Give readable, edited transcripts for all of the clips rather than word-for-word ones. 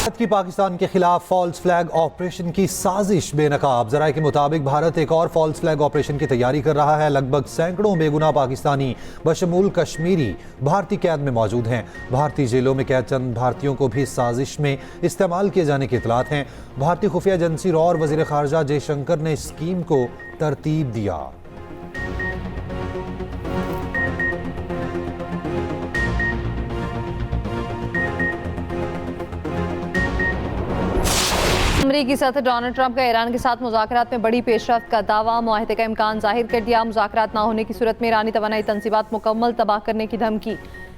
भारत की पाकिस्तान के खिलाफ फॉल्स फ्लैग ऑपरेशन की साजिश बेनकाब। जराये के मुताबिक भारत एक और फॉल्स फ्लैग ऑपरेशन की तैयारी कर रहा है। लगभग सैकड़ों बेगुनाह पाकिस्तानी बशमूल कश्मीरी भारतीय कैद में मौजूद हैं। भारतीय जेलों में कैद चंद भारतीयों को भी साजिश में इस्तेमाल किए जाने की इतलात हैं। भारतीय खुफिया एजेंसी रॉ और वजीर खारजा जयशंकर ने इस स्कीम को तरतीब दिया। अमरीकी सदर डोनाल्ड ट्रंप का ईरान के साथ मुज़ाकरात में बड़ी पेशरफ्त का दावा, मुआहदे का इम्कान जाहिर कर दिया। मुज़ाकरात ना होने की सूरत में ईरानी तवानाई तंसीबात मुकम्मल तबाह करने की धमकी।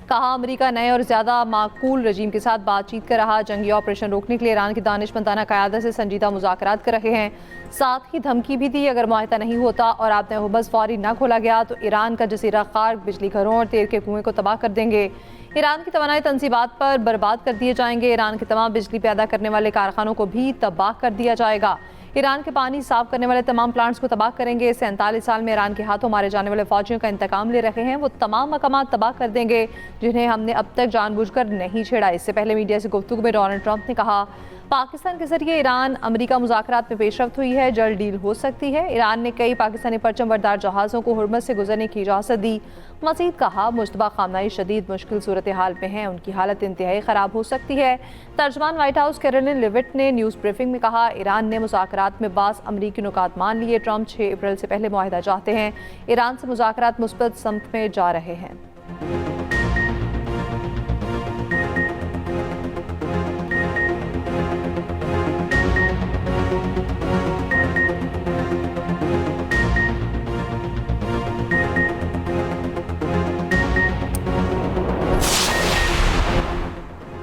कहा, अमरीका नए और ज़्यादा माकूल रजीम के साथ बातचीत कर रहा। जंगी ऑपरेशन रोकने के लिए ईरान की दानिशमंदाना क़यादत से संजीदा मुज़ाकरात कर रहे हैं। साथ ही धमकी भी दी, अगर मुआहदा नहीं होता और आपने हुबस फौरी न खोला गया तो ईरान का जजीरा खार्क बिजली घरों और तेल के कुएं को तबाह कर देंगे। ईरान की तवानाई तंसीबात पर बर्बाद कर दिए जाएंगे। ईरान के तमाम बिजली पैदा करने वाले कारखानों को भी तबाह कर दिया जाएगा। ईरान के पानी साफ करने वाले तमाम प्लांट्स को तबाह करेंगे। 47 साल में ईरान के हाथों मारे जाने वाले फौजियों का इंतकाम ले रहे हैं। वो तमाम मकामात तबाह कर देंगे जिन्हें हमने अब तक जानबूझकर नहीं छेड़ा। इससे पहले मीडिया से गुफ्तगू में डोनाल्ड ट्रंप ने कहा, पाकिस्तान के जरिए ईरान अमरीका मुज़ाकरात में पेशरफ्त हुई है, जल्द डील हो सकती है। ईरान ने कई पाकिस्तानी परचम बरदार जहाज़ों को हुर्मस से गुजरने की इजाज़त दी। मज़ीद कहा, मुश्तबा खामनाई शदीद मुश्किल सूरत हाल में हैं, उनकी हालत इंतहाई ख़राब हो सकती है। तर्जमान व्हाइट हाउस कैरोलिन लिविट ने न्यूज़ ब्रीफिंग में कहा, ईरान ने मुज़ाकरात में बास अमरीकी नुकात मान लिए। ट्रंप 6 अप्रैल से पहले मुआहदा चाहते हैं। ईरान से मुज़ाकरात मुस्बत समत में जा रहे हैं।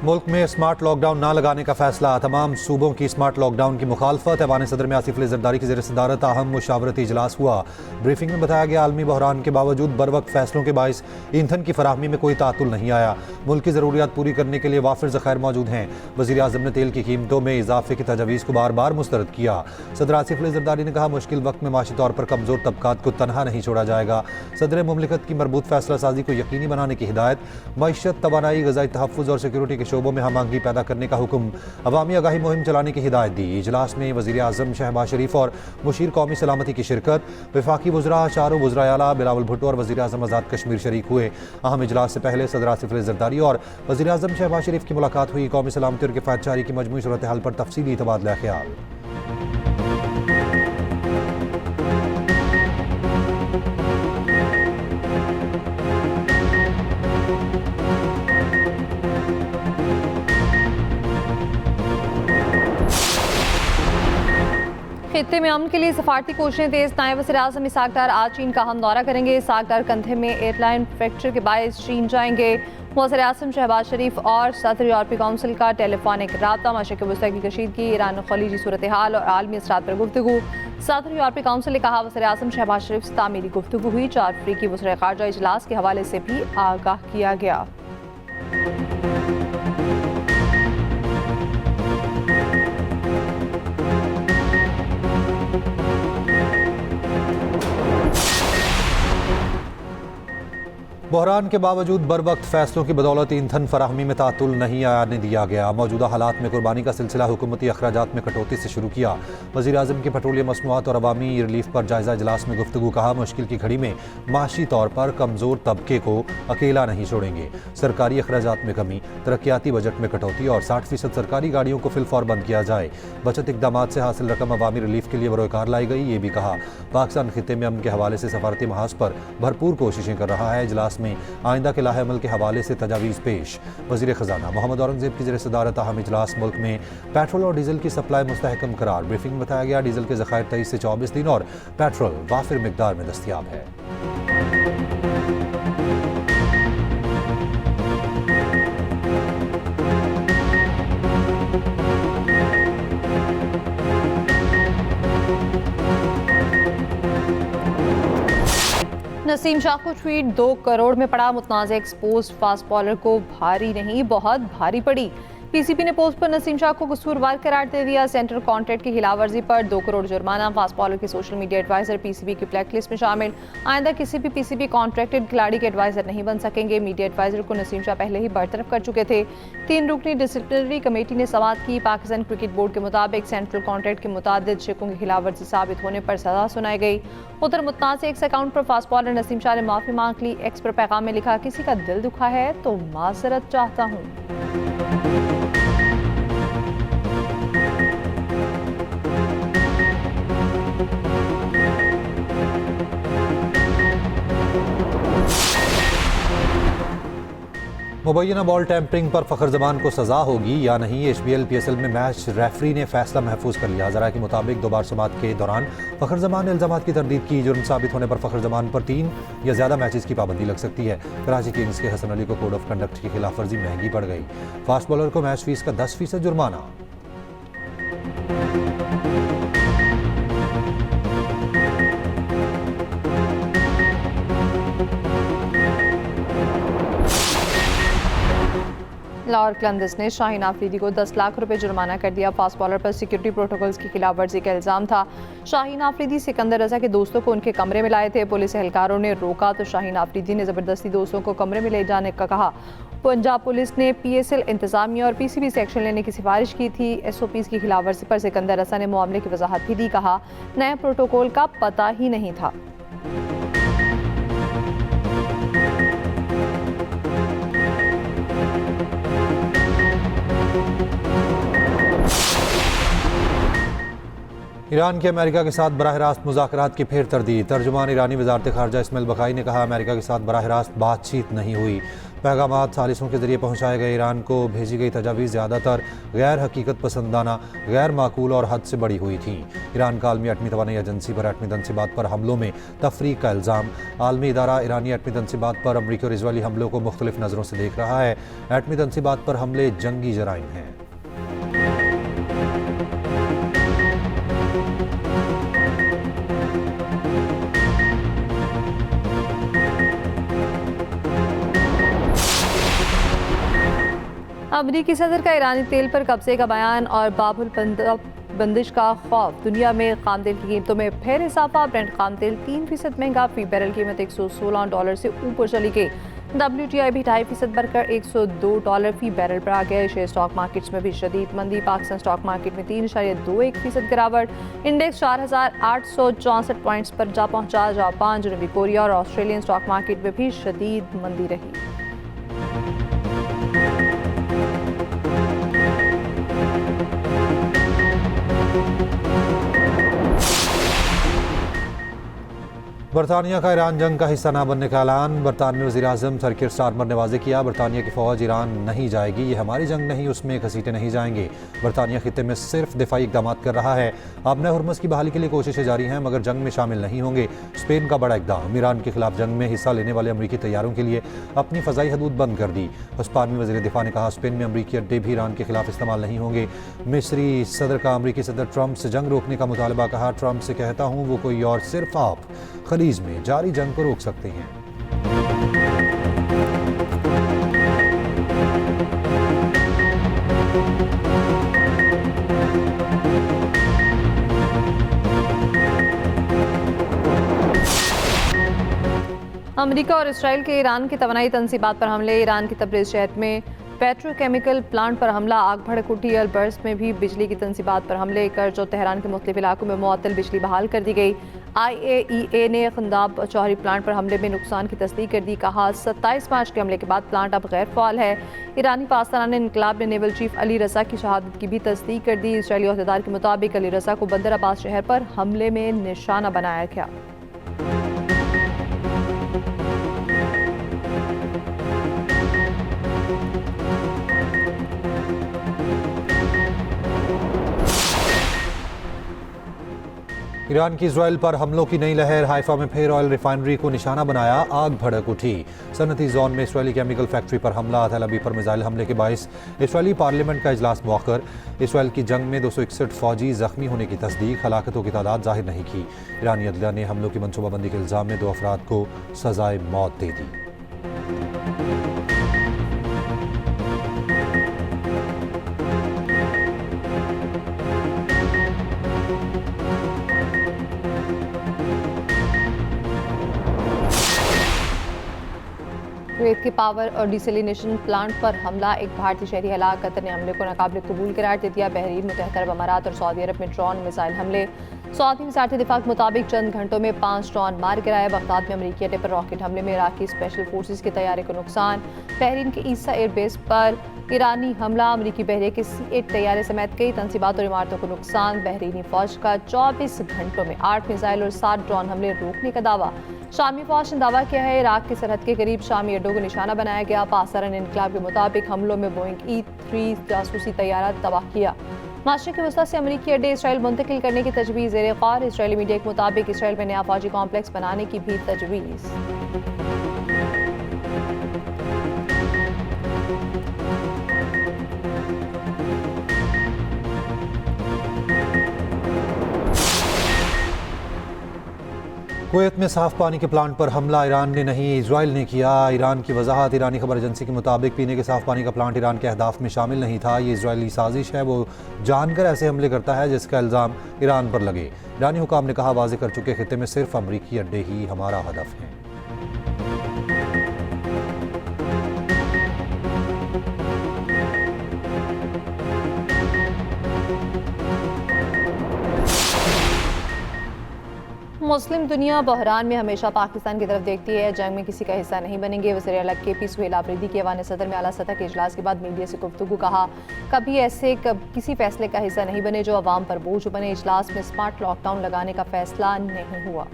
मुल्क में स्मार्ट लॉकडाउन ना लगाने का फैसला। तमाम सूबों की स्मार्ट लॉकडाउन की मुखालफत। ऐवान सदर में आसिफ अली जरदारी की ज़ेर-ए-सदारत अहम मुशावरती इजलास हुआ। ब्रीफिंग में बताया गया, आलमी बहरान के बावजूद बरवक्त फैसलों के बाइस ईंधन की फराहमी में कोई तातुल नहीं आया। मुल्क की ज़रूरियात पूरी करने के लिए वाफिर ज़खायर मौजूद हैं। वज़ीर आज़म ने तेल की कीमतों में इजाफे की तजवीज़ को बार बार मुस्तरद किया। सदर आसिफ अली जरदारी ने कहा, मुश्किल वक्त में माशी तौर पर कमज़ोर तबकात को तनहा नहीं छोड़ा जाएगा। सदर मुमलिकत की मरबूत फैसला साजी को यकीनी बनाने की हिदायत। मईशत, तवानाई, ग़ज़ाई तहफ़्फ़ुज़ और सिक्योरिटी के शोबों में हम आंगी पैदा करने का हुक्म। अवामी आगाही मुहिम चलाने की हिदायत दी। इजलास में वज़ीर आज़म शहबाज शरीफ और मुशीर कौमी सलामती की शिरकत। वफाकी वज़रा, चारों वज़राए आला, बिलावल भुट्टो और वज़ीर आज़म आज़ाद कश्मीर शरीक हुए। अहम इजलास से पहले सदर आसिफ अली जरदारी और वज़ीर आज़म शहबाज शरीफ की मुलाकात हुई। कौमी सलामती और किफ़ायतजारी की मजमूई सूरत हाल पर तफसीली तबादला ख्याल। खित्ते में अमन के लिए सफारती कोशिशें तेज। नायब वज़ीर आज़म इसहाक डार आज चीन का हम दौरा करेंगे। इसहाक डार कंधे में एयरलाइन फ्रैक्चर के बायस चीन जाएंगे। वज़ीर आज़म शहबाज शरीफ और सदर यूरोपीय काउंसिल का टेलीफोनिक रब्ता। मशरिक़ वस्ता की कशीदगी, ईरान खलीजी सूरत हाल और आलमी असरात पर गुफ्तगू। सदर यूरोपीय काउंसिल ने कहा, वज़ीर आज़म शहबाज शरीफ से तामीरी गुफ्तगू हुई। 4 अफ्रीकी वज़ीर ख़ारजा इजलास के हवाले से भी आगाह किया गया। बहरान के बावजूद बरवक्त फैसलों की बदौलत ईंधन फराहमी में तातुल नहीं आने दिया गया। मौजूदा हालात में कुर्बानी का सिलसिला हुकूमती अखराजात में कटौती से शुरू किया। वज़ीर आज़म के पेट्रोलियम मसनूआत और अवामी रिलीफ पर जायज़ा इजलास में गुफ्तगू। कहा, मुश्किल की घड़ी में माशी तौर पर कमज़ोर तबके को अकेला नहीं छोड़ेंगे। सरकारी अखराजात में कमी, तरक्याती बजट में कटौती और 60% सरकारी गाड़ियों को फिलफौर बंद किया जाए। बचत इकदाम से हासिल रकम अवामी रिलीफ के लिए बरोकार लाई गई। ये भी कहा, पाकिस्तान खित्ते में अमन के हवाले से सफारती महाज पर भरपूर कोशिशें कर रहा है। इजलास में आइंदा के लाहे अमल के हवाले से तजावीज़ पेश। वज़ीर ख़जाना मोहम्मद औरंगज़ेब की ज़ेर-ए-सदारत अहम इजलास। मुल्क में पेट्रोल और डीजल की सप्लाई मुस्तहकम करार। ब्रीफिंग में बताया गया, डीजल के ज़खायर 23 से 24 दिन और पेट्रोल वाफिर मिकदार में दस्तियाब है। नसीम शाह को ट्वीट 2 करोड़ में पड़ा। मुतनाज़ एक्सपोज फास्ट बॉलर को भारी नहीं बहुत भारी पड़ी। पीसीबी ने पोस्ट पर नसीम शाह को कसूरवार करार दे दिया। सेंट्रल कॉन्ट्रैक्ट की खिलाफवर्जी पर 2 करोड़ जुर्माना। फास्ट बॉलर के सोशल मीडिया एडवाइजर पीसीबी की ब्लैकलिस्ट में शामिल। आइंदा किसी भी पीसीबी कॉन्ट्रैक्टेड खिलाड़ी के एडवाइजर नहीं बन सकेंगे। मीडिया एडवाइजर को नसीम शाह पहले ही बरतरफ कर चुके थे। 3 रुकनी डिसिप्लिनरी कमेटी ने समाअत की। पाकिस्तान क्रिकेट बोर्ड के मुताबिक सेंट्रल कॉन्ट्रैक्ट के मुताबिक शिकों की खिलाफवर्जी साबित होने पर सजा सुनाई गई। उधर मुतनाज़ एक्स अकाउंट पर फास्ट बॉलर नसीम शाह ने माफी मांग ली। एक्स पर पैगाम में लिखा, किसी का दिल दुखा है तो माजरत चाहता हूँ। मुबैना बॉल टैंपरिंग पर फ़खर जमान को सज़ा होगी या नहीं। HBL PSL में मैच रेफरी ने फैसला महफूज कर लिया। ज़रा के मुताबिक 2 बार समाअत के दौरान फ़खर जमान ने इल्ज़ामात की तरदीद की। जुर्म साबित होने पर फ़खर जमान पर 3 या ज़्यादा मैचेस की पाबंदी लग सकती है। कराची किंग्स के हसन अली को कोड ऑफ कंडक्ट की खिलाफ वर्जी महंगी पड़ गई। फास्ट बॉलर को मैच फीस का 10% जुर्माना। लाहौर क्लंदस ने शाहीन आफरीदी को 10 लाख रुपए जुर्माना कर दिया। फास्ट बॉलर पर सिक्योरिटी प्रोटोकॉल्स की खिलाफ वर्जी का इल्जाम था। शाहीन आफरीदी सिकंदर रजा के दोस्तों को उनके कमरे में लाए थे। पुलिस एहलकारों ने रोका तो शाहीन आफरीदी ने जबरदस्ती दोस्तों को कमरे में ले जाने का कहा। पंजाब पुलिस ने PSL इंतजामिया और PCB से एक्शन लेने की सिफारिश की थी। SOPs की खिलाफ वर्जी पर सिकंदर रजा ने मामले की वजाहत भी दी। कहा, नए प्रोटोकॉल का पता ही नहीं था। ईरान के अमेरिका के साथ बराह रास्त मुज़ाकरात की फिर तरदीद। तर्जुमान ईरानी वज़ारत ख़ारजा इस्माइल बकाई ने कहा, अमेरिका के साथ बराह रास्त बातचीत नहीं हुई। पैगामात सालिसों के जरिए पहुँचाए गए। ईरान को भेजी गई तजावीज़ ज़्यादातर गैर हकीकत पसंदाना, गैर माकूल और हद से बड़ी हुई थी। ईरान का आलमी एटमी तवानाई एजेंसी पर एटमी तनसीबात पर हमलों में तफरीक का इल्ज़ाम। आलमी इदारा ईरानी एटमी तनसीबात पर अमरीकी और इजरायली हमलों को मुख्तलिफ नज़रों से देख रहा है। एटमी तनसीबात पर हमले जंगी जराइम हैं। अमरीकी सदर का ईरानी तेल पर कब्जे का बयान और बाबुल बंदिश का खौफ। दुनिया में खाम तेल की कीमतों में फिर इजाफा। ब्रेंट खाम तेल 3% महंगा। फी बैरल कीमत $116 से ऊपर चली गई। WTI भी 2.5% बढ़कर $102 फी बैरल पर आ गया। एशिया स्टॉक मार्केट्स में भी शदीद मंदी। पाकिस्तान स्टॉक मार्केट में 3.21% गिरावट। इंडेक्स 4,864 पॉइंट्स पर जा पहुंचा। जापान, जनूबी कोरिया और ऑस्ट्रेलियन स्टॉक मार्केट में भी शदीद मंदी रही। बरतानिया का ईरान जंग का हिस्सा न बनने का ऐलान। बरतानवी वज़ीर-ए-आज़म सर कीर स्टारमर ने वाज़ेह किया, बरतानिया की फ़ौज ईरान नहीं जाएगी। ये हमारी जंग नहीं, उसमें घसीटे नहीं जाएंगे। बरतानिया खित्ते में सिर्फ दिफाई इक़दाम कर रहा है। अब हुर्मुज़ की बहाली के लिए कोशिशें जारी हैं, मगर जंग में शामिल नहीं होंगे। स्पेन का बड़ा इक़दाम। ईरान के खिलाफ जंग में हिस्सा लेने वाले अमरीकी तैयारों के लिए अपनी फ़ज़ाई हदूद बंद कर दी। स्पेनी वज़ीर दिफा ने कहा, स्पेन में अमरीकी अड्डे भी ईरान के खिलाफ इस्तेमाल नहीं होंगे। मिस्री सदर का अमरीकी सदर ट्रंप से जंग रोकने का मुतालबा। कहा, ट्रंप से कहता हूँ वो कोई और, सिर्फ आप खलीज में जारी जंग को रोक सकते हैं। अमेरिका और इसराइल के ईरान की तवानाई तनसीबात पर हमले। ईरान के तबरेज़ शहर में पेट्रोकेमिकल प्लांट पर हमला। आग भड़क उठी। अल्बर्स में भी बिजली की तनसीबात पर हमले। कर्ज और तेहरान के मुख्तलिफ इलाकों में मुअत्तल बिजली बहाल कर दी गई। IAEA ने खंदाब चौहरी प्लांट पर हमले में नुकसान की तस्दीक कर दी। कहा, 27 मार्च के हमले के बाद प्लांट अब गैर फ़ाल है। ईरानी पासदारान इनकलाब ने नेवल चीफ अली रज़ा की शहादत की भी तस्दीक कर दी। इसराइली अहदेदार के मुताबिक अली रज़ा को बंदर अब्बास शहर पर हमले में निशाना बनाया गया। ईरान की इजराइल पर हमलों की नई लहर। हाइफा में फिर ऑयल रिफाइनरी को निशाना बनाया। आग भड़क उठी। सनती जोन में इसराइली केमिकल फैक्ट्री पर हमला। तेल अवीव पर मिसाइल हमले के बायस इसराइली पार्लियामेंट का इजलास मुअक्कर। इसराइल की जंग में 261 फौजी जख्मी होने की तस्दीक। हलाकतों की तादाद जाहिर नहीं की। ईरानी अदलिया ने हमलों की मनसूबाबंदी के इल्ज़ाम में 2 अफराद को सजाए मौत दे दी। कुवैत के पावर और डिसलिनेशन प्लांट पर हमला, एक भारतीय शहरी हलाक। कतर ने हमले को नाकाबिल कबूल करार दे दिया। बहरीन, मुतहदा अरब अमारात और सऊदी अरब में ड्रोन मिसाइल हमले। सऊदी वज़ारत दिफा के मुताबिक चंद घंटों में 5 ड्रोन मार गिराए। बगदाद में अमरीकी अड्डे पर रॉकेट हमले में इराकी स्पेशल फोर्सेज के तैयारे को नुकसान। बहरीन के ईसा एयरबेस पर ईरानी हमला, अमरीकी बहरे के C-8 तैयारे समेत कई तंसीबात और इमारतों को नुकसान। बहरीनी फौज का 24 घंटों में 8 मिसाइल और 7 ड्रोन हमले रोकने का दावा। शामी फौज ने दावा किया है इराक की सरहद के करीब शामी अड्डों को निशाना बनाया गया। पासरन इनकलाब के मुताबिक हमलों में बोइंग E-3 जासूसी तैयारा तबाह किया। माशरक़ वस्ता से अमरीकी अड्डे इसराइल मुंतकिल करने की तजवीज़ ज़ेर ग़ौर। इसराइली मीडिया के मुताबिक इसराइल में नया फौजी कॉम्प्लेक्स बनाने की भी तजवीज़। कुवैत में साफ पानी के प्लांट पर हमला ईरान ने नहीं, इजराइल ने किया। ईरान की वजाहत, ईरानी खबर एजेंसी के मुताबिक पीने के साफ पानी का प्लांट ईरान के अहदाफ में शामिल नहीं था। ये इजरायली साजिश है, वो जानकर ऐसे हमले करता है जिसका इल्ज़ाम ईरान पर लगे। ईरानी हुकाम ने कहा, वाज़ेह कर चुके खित्ते में सिर्फ अमरीकी अड्डे ही हमारा हदफ हैं। मुस्लिम दुनिया बहरान में हमेशा पाकिस्तान की तरफ देखती है, जंग में किसी का हिस्सा नहीं बनेंगे। वज़ीर आला KP सुहेल आफरीदी की ऐवान सदर में आला सतह के इजलास के बाद मीडिया से गुफ्तगू। कहा, कभी ऐसे किसी फैसले का हिस्सा नहीं बने जो अवाम पर बोझ बने। इजलास में स्मार्ट लॉकडाउन लगाने का फैसला नहीं हुआ।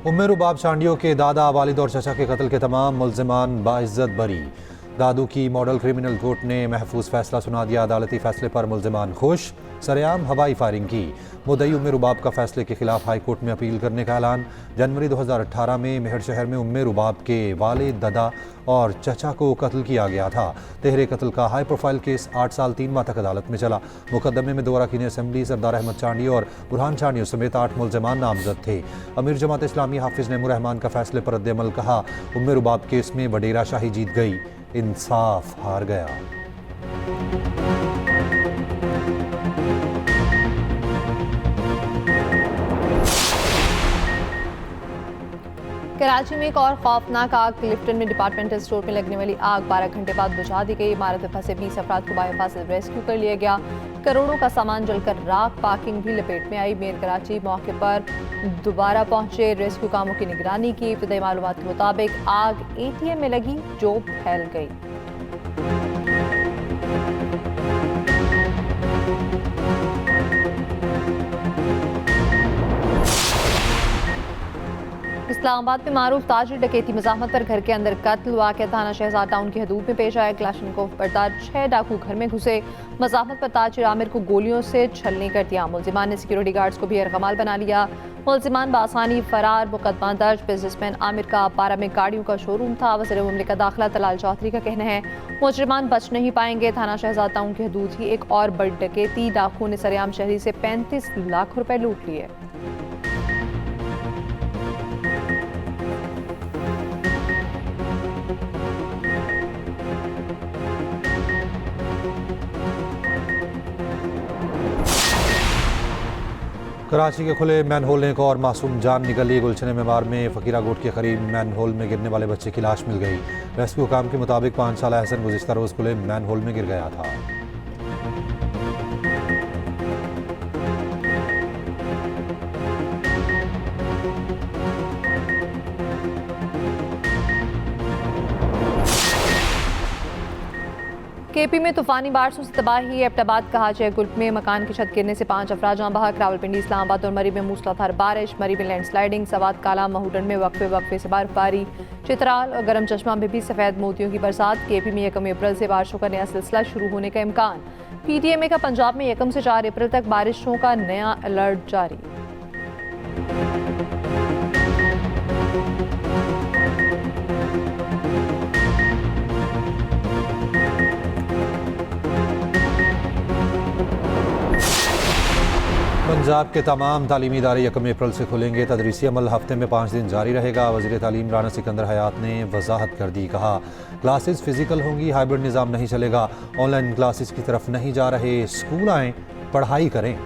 उम्मे रुबाब शांडियों के दादा, वालिद और चचा के कत्ल के तमाम मुल्ज़िमान बाइज्जत बरी। दादू की मॉडल क्रिमिनल कोर्ट ने महफूज फैसला सुना दिया। अदालती फैसले पर मुल्ज़िमान खुश। सरेआम हवाई फायरिंग की। मुद्दई उम्मे रुबाब का फैसले के खिलाफ हाई कोर्ट में अपील करने का ऐलान। जनवरी 2018 में मेहर शहर में उम्मे रुबाब के वालिद, दादा और चचा को कत्ल किया गया था। तेहरे कत्ल का हाई प्रोफाइल केस 8 साल 3 माह तक अदालत में चला। मुकदमे में दोरा कीनी असम्बली सरदार अहमद चांडी और बुरहान चांडी समेत 8 मुल्ज़िमान नामजद थे। अमीर जमात इस्लामी हाफिज नईमुर रहमान का फैसले पर रद्द-ए-अमल। कहा, उम्मे रुबाब केस में वडेरा शाही जीत गई, इंसाफ हार गया। कराची में एक और खौफनाक आग। क्लिफ्टन में डिपार्टमेंटल स्टोर में लगने वाली आग 12 घंटे बाद बुझा दी गई। इमारत में फंसे 20 अफराद को बाहिफाजत रेस्क्यू कर लिया गया। करोड़ों का सामान जलकर राख। पार्किंग भी लपेट में आई। मेयर कराची मौके पर दोबारा पहुंचे, रेस्क्यू कामों की निगरानी की। इब्तदाई मालूमात के मुताबिक आग ATM में लगी जो फैल गई। इस्लामाबाद में मारूफ ताजिर डकैती मज़ाहमत पर घर के अंदर कत्ल। वाक़या थाना शहजाद टाउन की हदूद में पेश आया। क्लाशनकोव बरदार 6 डाकू घर में घुसे। मज़ाहमत पर ताजिर आमिर को गोलियों से छलनी कर दिया। मुल्ज़िमान ने सिक्योरिटी गार्ड्स को भी अरगमाल बना लिया। मुल्ज़िमान बासानी फरार। मुकदमा दर्ज। बिजनेसमैन आमिर का पारा में गाड़ियों का शोरूम था। वज़ीर मुमलिकत दाखिला तलाल चौधरी का कहना है, मुजरिमान बच नहीं पाएंगे। थाना शहजाद टाउन की हदूद ही एक और बड़ी डकैती। डाकुओं ने सरेआम शहरी से 35 लाख रुपए लूट लिए। कराची के खुले मैनहोल ने एक और मासूम जान निकली। गुलशन मेमार में फकीरा गोट के करीब मैनहोल में गिरने वाले बच्चे की लाश मिल गई। रेस्क्यू हुकाम के मुताबिक 5 साला हसन गुज़िश्ता रोज़ खुले मैनहोल में गिर गया था। KP में तूफानी बारिशों से तबाही। एबटाबाद का हाजिया गुल्फ में मकान की छत गिरने से 5 अफराद जाँ बहक। रावलपिंडी, इस्लामाबाद और मरी में मूसलाधार बारिश। मरी में लैंडस्लाइडिंग। सवात काला महूडन में वक्फे से बर्फबारी। चित्राल और गरम चश्मा में भी सफ़ेद मोतियों की बरसात। KP में 1 अप्रैल से बारिशों का नया सिलसिला शुरू होने का इम्कान। PTMA का पंजाब में 1 से 4 अप्रैल तक बारिशों का नया अलर्ट जारी। पंजाब के तमाम तालीमी इदारे 1 अप्रैल से खुलेंगे। तदरीसी अमल हफ्ते में 5 दिन जारी रहेगा। वज़ीर तालीम राना सिकंदर हयात ने वजाहत कर दी। कहा, क्लासेस फिजिकल होंगी, हाइब्रिड निज़ाम नहीं चलेगा। ऑनलाइन क्लासेस की तरफ नहीं जा रहे। स्कूल आएँ, पढ़ाई करें।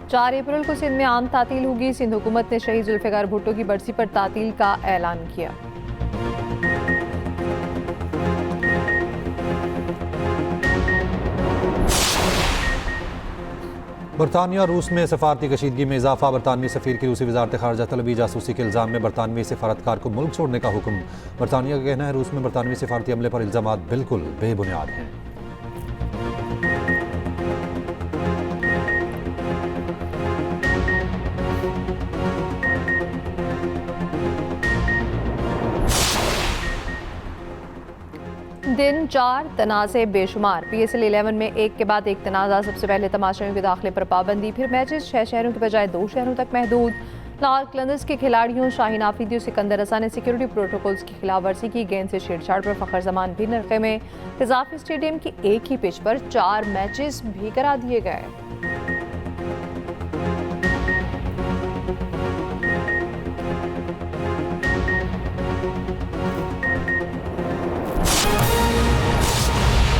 चार अप्रैल को सिंध में आम तातील होगी। सिंध हुकूमत ने शहीद जुल्फिकार भुट्टो की बरसी पर तातील का ऐलान किया। बरतानिया और रूस में सफारती कशीदगी में इजाफा। बरतानवी सफीर की रूसी वजारत खारजा तलबी जासूसी के इल्ज़ाम में बरतानवी सफारतकार को मुल्क छोड़ने का हुक्म। बरतानिया का कहना है रूस में बरतानवी सफारती अमले पर इल्ज़ामात बिल्कुल बेबुनियाद हैं। दिन 4 तनाज़े बेशुमार। PSL 11 में एक के बाद एक तनाज़ा। सबसे पहले तमाशाइयों के दाखिले पर पाबंदी, फिर मैचेस 6 शहरों के बजाय 2 शहरों तक महदूद। लाल कलंदर्स के खिलाड़ियों शाहीन आफरीदी और सिकंदर रजा ने सिक्योरिटी प्रोटोकॉल्स की खिलाफ वर्जी की। गेंद से छेड़छाड़ पर फखर जमान भी नरखे में। कज़ाफी स्टेडियम की एक ही पिच पर 4 मैचेस भी करा दिए गए।